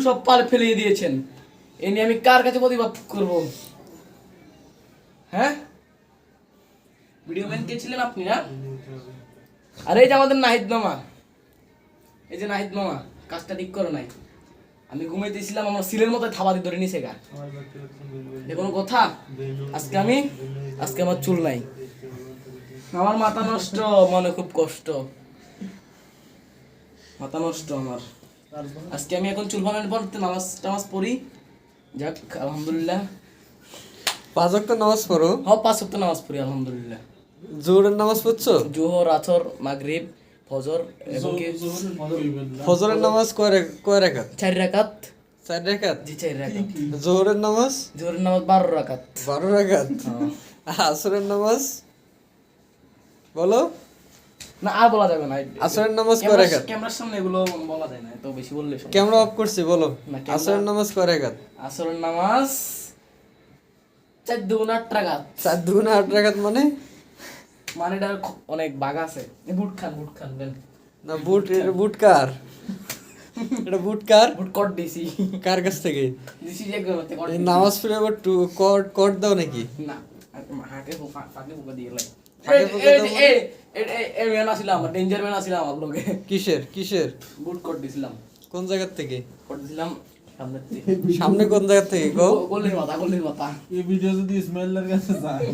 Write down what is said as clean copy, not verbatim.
সব পার ফেলিয়ে দিয়েছেন, এ নিয়ে আমি কার কাছে প্রতিবাদ করব? হ্যাঁ, ভিডিও ম্যান কে ছিলেন আপনি না? আরে এই যে আমাদের নাহিদ মামা, এই যে নাহিদ মামা কাজটা ঠিক করে নাই। আমি ঘুমাইতেছিলাম, আমার সিলের মতো থাবা দিয়ে ধরে নিছে গা। এ কোনো কথা? আজকে আমার চুল নাই, আমার মাথা নষ্ট, মনে খুব কষ্ট, মাথা নষ্ট আমার। আজকে আমি এখন চুল বানানোর পর নামাজ টামাজ পড়ি, যাক আলহামদুলিল্লাহ। 5 ওয়াক্ত নামাজ পড়ো? 5 ওয়াক্ত নামাজ পড়ি আলহামদুলিল্লাহ। জোহরের নামাজ পড়ছো? জোহর, আসর, মাগরিব, ফজর এবং কি ফজরের নামাজ কয় রাকাত? 4 রাকাত। 4 রাকাত? জি 4 রাকাত। জোহরের নামাজ? জোহরের নামাজ 12 রাকাত। 12 রাকাত? আসরের নামাজ বলো না, আর বলা যাবে না। আসরের নামাজ কয় রাকাত? ক্যামেরার সামনে এগুলো বলা যায় না, এত বেশি বললে ক্যামেরা অফ করছি, বলো না, ক্যামেরা- আসরের নামাজ কয় রাকাত? আসরের নামাজ 4 দুগুণ 8 রাকাত। 4 দুগুণ 8 রাকাত মানে? মানে এটা অনেক বাগ আছে। বুট খান বেন। না বুট, এটা বুট কার? এটা বুট কার? বুট কট দিছি। কার কাছ থেকে? দিছি যে একদম কট। এই নামাজ পড়ে আবার কোড দাও নাকি? না, হাকে ফাঁকে দিয়ে লাই। ফাঁকে ফুঁকে দাও মানে? এই ম্যান আসিলাম, আমার ডেঞ্জার ম্যান আসিলাম আমার লগে। কিসের? বুট কট দিছিলাম। কোন জায়গা থেকে? কট দিছিলাম সামনের থেকে। সামনে কোন জায়গা থেকে গো? গলির মাথা। এই ভিডিও যদি ইসমাইলের কাছে যায়